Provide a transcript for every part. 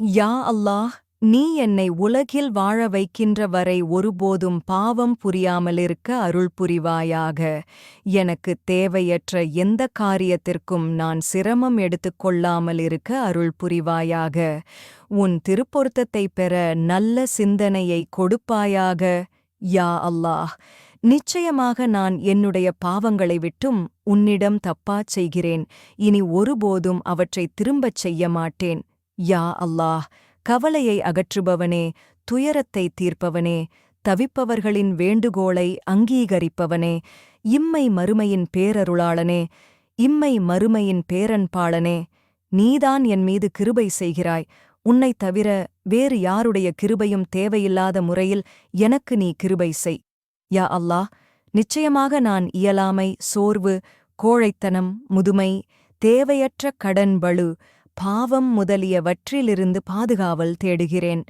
யா அல்லாஹ், நீ என்னை உலகில் வாழ வைக்கின்ற வரை ஒருபோதும் பாவம் புரியாமலிருக்க அருள் புரிவாயாக. எனக்கு தேவையற்ற எந்த காரியத்திற்கும் நான் சிரமம் எடுத்துக் கொள்ளாமலிருக்க அருள் புரிவாயாக. உன் திருப்பொருத்தத்தைப் பெற நல்ல சிந்தனையை கொடுப்பாயாக. யா அல்லாஹ், நிச்சயமாக நான் என்னுடைய பாவங்களை விட்டும் உன்னிடம் தப்பாச் செய்கிறேன். இனி ஒருபோதும் அவற்றைத் திரும்பச் செய்ய மாட்டேன். யா அல்லாஹ், கவலையை அகற்றுபவனே, துயரத்தை தீர்ப்பவனே, தவிப்பவர்களின் வேண்டுகோளை அங்கீகரிப்பவனே, இம்மை மறுமையின் பேரருளாளனே, இம்மை மறுமையின் பேரன்பாளனே, நீதான் என் மீது கிருபை செய்கிறாய். உன்னைத் தவிர வேறு யாருடைய கிருபையும் தேவையில்லாத முறையில் எனக்கு நீ கிருபை செய். யா அல்லாஹ், நிச்சயமாக நான் இயலாமை, சோர்வு, கோழைத்தனம், முதுமை, தேவையற்ற கடன் பளு, பாவம் முதலியவற்றிலிருந்து பாதுகாவல் தேடுகிறேன்.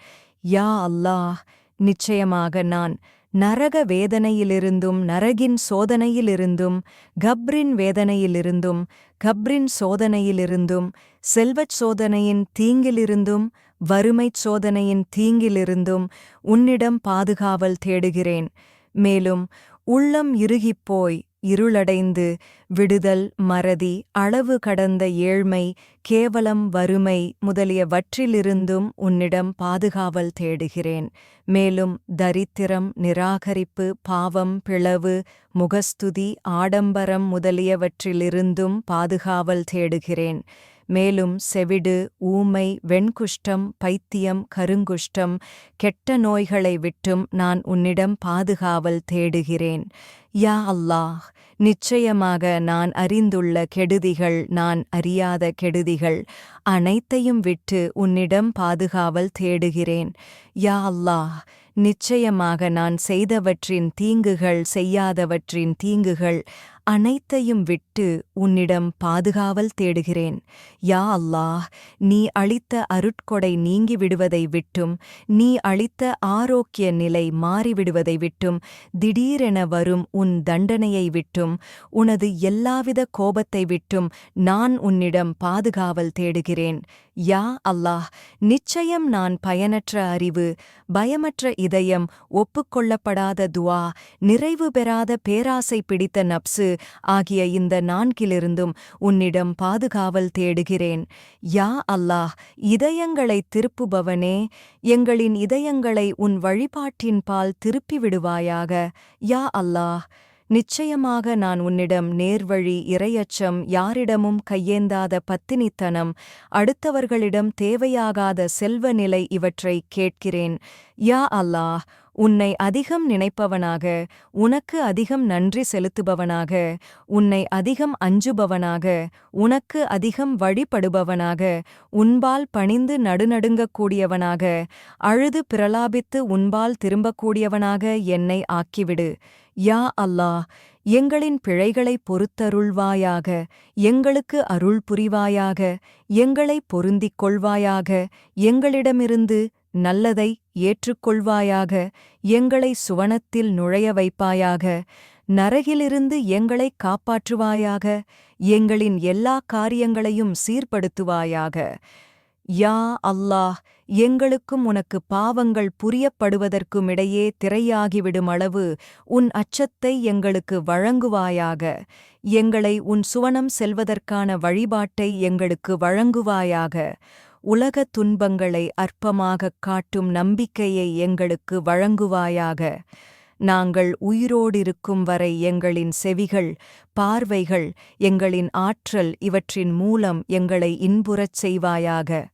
யா அல்லாஹ், நிச்சயமாக நான் நரக வேதனையிலிருந்தும் நரகின் சோதனையிலிருந்தும் கப்ரின் வேதனையிலிருந்தும் கப்ரின் சோதனையிலிருந்தும் செல்வச் சோதனையின் தீங்கிலிருந்தும் வறுமைச் சோதனையின் தீங்கிலிருந்தும் உன்னிடம் பாதுகாவல் தேடுகிறேன். மேலும் உள்ளம் இறுகிப்போய் இருளடைந்து விடுதல், மறதி, அளவு கடந்த ஏழ்மை, கேவலம், வறுமை முதலியவற்றிலிருந்தும் உன்னிடம் பாதுகாவல் தேடுகிறேன். மேலும் தரித்திரம், நிராகரிப்பு, பாவம், பிளவு, முகஸ்துதி, ஆடம்பரம் முதலியவற்றிலிருந்தும் பாதுகாவல் தேடுகிறேன். மேலும் செவிடு, ஊமை, வெண்குஷ்டம், பைத்தியம், கருங்குஷ்டம், கெட்ட நோய்களை விட்டும் நான் உன்னிடம் பாதுகாவல் தேடுகிறேன். யா அல்லாஹ், நிச்சயமாக நான் அறிந்துள்ள கெடுதிகள், நான் அறியாத கெடுதிகள் அனைத்தையும் விட்டு உன்னிடம் பாதுகாவல் தேடுகிறேன். யா அல்லாஹ், நிச்சயமாக நான் செய்தவற்றின் தீங்குகள், செய்யாதவற்றின் தீங்குகள் அனைத்தையும் விட்டு உன்னிடம் பாதுகாவல் தேடுகிறேன். யா அல்லாஹ், நீ அளித்த அருட்கொடை நீங்கிவிடுவதை விட்டும், நீ அளித்த ஆரோக்கிய நிலை மாறிவிடுவதை விட்டும், திடீரென வரும் உன் தண்டனையை விட்டும், உனது எல்லாவித கோபத்தை விட்டும் நான் உன்னிடம் பாதுகாவல் தேடுகிறேன். யா அல்லாஹ், நிச்சயம் நான் பயனற்ற அறிவு, பயமற்ற இதயம், ஒப்புக்கொள்ளப்படாத துவா, நிறைவு பெறாத பேராசை பிடித்த நப்சு ஆகிய இந்த நான்கிலிருந்தும் உன்னிடம் பாதுகாவல் தேடுகிறேன். யா அல்லாஹ், இதயங்களைத் திருப்புபவனே, எங்களின் இதயங்களை உன் வழிபாட்டின்பால் திருப்பிவிடுவாயாக. யா அல்லாஹ், நிச்சயமாக நான் உன்னிடம் நேர்வழி, இறையச்சம், யாரிடமும் கையேந்தாத பத்தினித்தனம், அடுத்தவர்களிடம் தேவையாகாத செல்வ நிலை இவற்றைக் கேட்கிறேன். யா அல்லாஹ், உன்னை அதிகம் நினைப்பவனாக, உனக்கு அதிகம் நன்றி செலுத்துபவனாக, உன்னை அதிகம் அஞ்சுபவனாக, உனக்கு அதிகம் வழிபடுபவனாக, உன்பால் பணிந்து நடுநடுங்கக்கூடியவனாக, அழுது பிரலாபித்து உன்பால் திரும்பக்கூடியவனாக என்னை ஆக்கிவிடு. யா அல்லாஹ், எங்களின் பிழைகளைப் பொறுத்தருள்வாயாக, எங்களுக்கு அருள் புரிவாயாக, எங்களை பொருந்திக் கொள்வாயாக, எங்களிடமிருந்து நல்லதை ஏற்றுக்கொள்வாயாக, எங்களை சுவனத்தில் நுழைய வைப்பாயாக, நரகிலிருந்து எங்களைக் காப்பாற்றுவாயாக, எங்களின் எல்லா காரியங்களையும் சீர்படுத்துவாயாக. யா அல்லாஹ், எங்களுக்கும் உனக்கு பாவங்கள் புரியப்படுவதற்குமிடையே திரையாகிவிடும் அளவு உன் அச்சத்தை எங்களுக்கு வழங்குவாயாக. எங்களை உன் சுவனம் செல்வதற்கான வழிபாட்டை எங்களுக்கு வழங்குவாயாக. உலகத் துன்பங்களை அற்பமாகக் காட்டும் நம்பிக்கையை எங்களுக்கு வழங்குவாயாக. நாங்கள் உயிரோடிருக்கும் வரை எங்களின் செவிகள், பார்வைகள், எங்களின் ஆற்றல் இவற்றின் மூலம் எங்களை இன்புறச் செய்வாயாக.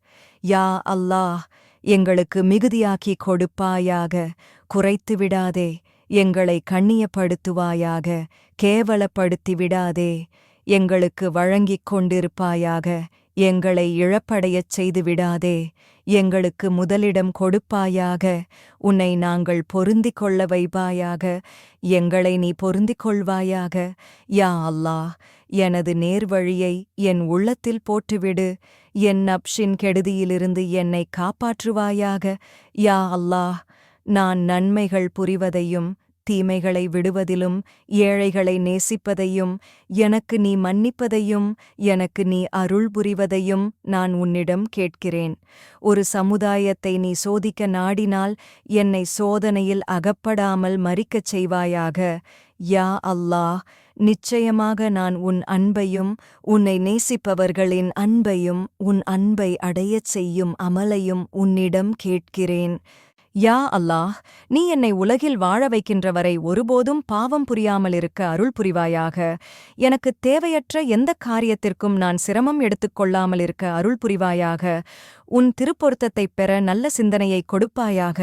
யா அல்லாஹ், எங்களுக்கு மிகுதியாக்கிக் கொடுப்பாயாக, குறைத்துவிடாதே. எங்களை கண்ணியப்படுத்துவாயாக, கேவலப்படுத்திவிடாதே. எங்களுக்கு வழங்கிக் கொண்டிருப்பாயாக, எங்களை இழப்படையச் செய்துவிடாதே. எங்களுக்கு முதலிடம் கொடுப்பாயாக, உன்னை நாங்கள் பொருந்திக் கொள்ள வைப்பாயாக, எங்களை நீ பொருந்திக் கொள்வாயாக. யா அல்லாஹ், எனது நேர்வழியை என் உள்ளத்தில் போட்டுவிடு, என் நப்ஷின் கெடுதியிலிருந்து என்னை காப்பாற்றுவாயாக. யா அல்லாஹ், நான் நன்மைகள் புரிவதையும் தீமைகளை விடுவதிலும் ஏழைகளை நேசிப்பதையும் எனக்கு நீ மன்னிப்பதையும் எனக்கு நீ அருள் புரிவதையும் நான் உன்னிடம் கேட்கிறேன். ஒரு சமுதாயத்தை நீ சோதிக்க நாடினால் என்னை சோதனையில் அகப்படாமல் மரிக்கச் செய்வாயாக. யா அல்லாஹ், நிச்சயமாக நான் உன் அன்பையும் உன்னை நேசிப்பவர்களின் அன்பையும் உன் அன்பை அடையச் செய்யும் அமலையும் உன்னிடம் கேட்கிறேன். யா அல்லாஹ், நீ என்னை உலகில் வாழ வைக்கின்றவரை ஒருபோதும் பாவம் புரியாமலிருக்க அருள் புரிவாயாக. எனக்கு தேவையற்ற எந்தக் காரியத்திற்கும் நான் சிரமம் எடுத்துக்கொள்ளாமலிருக்க அருள் புரிவாயாக. உன் திருப்பொருத்தத்தைப் பெற நல்ல சிந்தனையை கொடுப்பாயாக.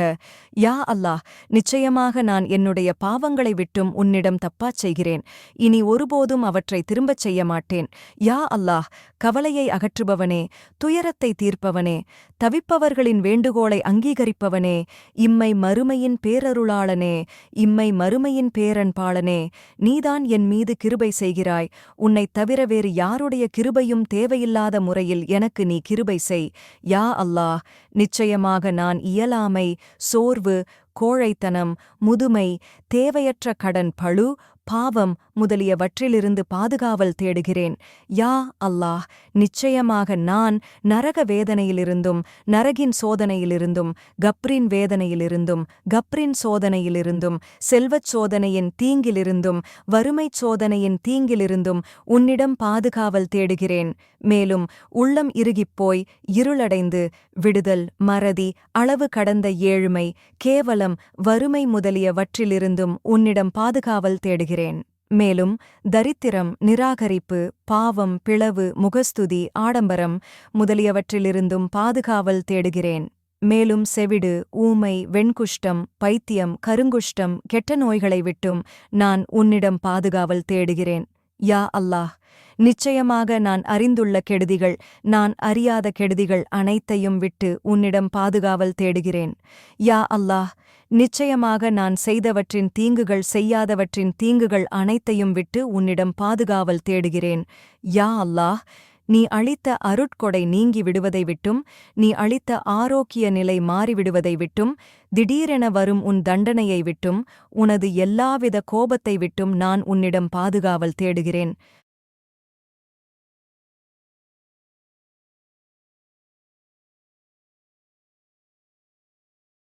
யா அல்லாஹ், நிச்சயமாக நான் என்னுடைய பாவங்களை விட்டும் உன்னிடம் தப்பாச் செய்கிறேன். இனி ஒருபோதும் அவற்றை திரும்பச் செய்ய மாட்டேன். யா அல்லாஹ், கவலையை அகற்றுபவனே, துயரத்தை தீர்ப்பவனே, தவிப்பவர்களின் வேண்டுகோளை அங்கீகரிப்பவனே, இம்மை மறுமையின் பேரருளாளனே, இம்மை மறுமையின் பேரன்பாளனே, நீதான் என் மீது கிருபை செய்கிறாய். உன்னைத் தவிர வேறு யாருடைய கிருபையும் தேவையில்லாத முறையில் எனக்கு நீ கிருபை செய். யா அல்லாஹ், நிச்சயமாக நான் இயலாமை, சோர்வு, கோழைத்தனம், முதுமை, தேவையற்ற கடன் பளு, பாவம் முதலியவற்றிலிருந்து பாதுகாவல் தேடுகிறேன். யா அல்லாஹ், நிச்சயமாக நான் நரக வேதனையிலிருந்தும் நரகின் சோதனையிலிருந்தும் கப்ரின் வேதனையிலிருந்தும் கப்ரின் சோதனையிலிருந்தும் செல்வச் சோதனையின் தீங்கிலிருந்தும் வறுமைச் சோதனையின் தீங்கிலிருந்தும் உன்னிடம் பாதுகாவல் தேடுகிறேன். மேலும் உள்ளம் இறுகிப்போய் இருளடைந்து விடுதல், மறதி, அளவு கடந்த ஏழ்மை, கேவலம், வறுமை முதலியவற்றிலிருந்தும் உன்னிடம் பாதுகாவல் தேடுகிறேன். மேலும் தரித்திரம், நிராகரிப்பு, பாவம், பிளவு, முகஸ்துதி, ஆடம்பரம் முதலியவற்றிலிருந்தும் பாதுகாவல் தேடுகிறேன். மேலும் செவிடு, ஊமை, வெண்குஷ்டம், பைத்தியம், கருங்குஷ்டம், கெட்ட நோய்களை விட்டும் நான் உன்னிடம் பாதுகாவல் தேடுகிறேன். யா அல்லாஹ், நிச்சயமாக நான் அறிந்துள்ள கெடுதிகள், நான் அறியாத கெடுதிகள் அனைத்தையும் விட்டு உன்னிடம் பாதுகாவல் தேடுகிறேன். யா அல்லாஹ், நிச்சயமாக நான் செய்தவற்றின் தீங்குகள், செய்யாதவற்றின் தீங்குகள் அனைத்தையும் விட்டு உன்னிடம் பாதுகாவல் தேடுகிறேன். யா அல்லாஹ், நீ அளித்த அருட்கொடை நீங்கி விடுவதை விட்டும், நீ அளித்த ஆரோக்கிய நிலை மாறிவிடுவதை விட்டும், திடீரென வரும் உன் தண்டனையை விட்டும், உனது எல்லாவித கோபத்தை விட்டும் நான் உன்னிடம் பாதுகாவல் தேடுகிறேன்.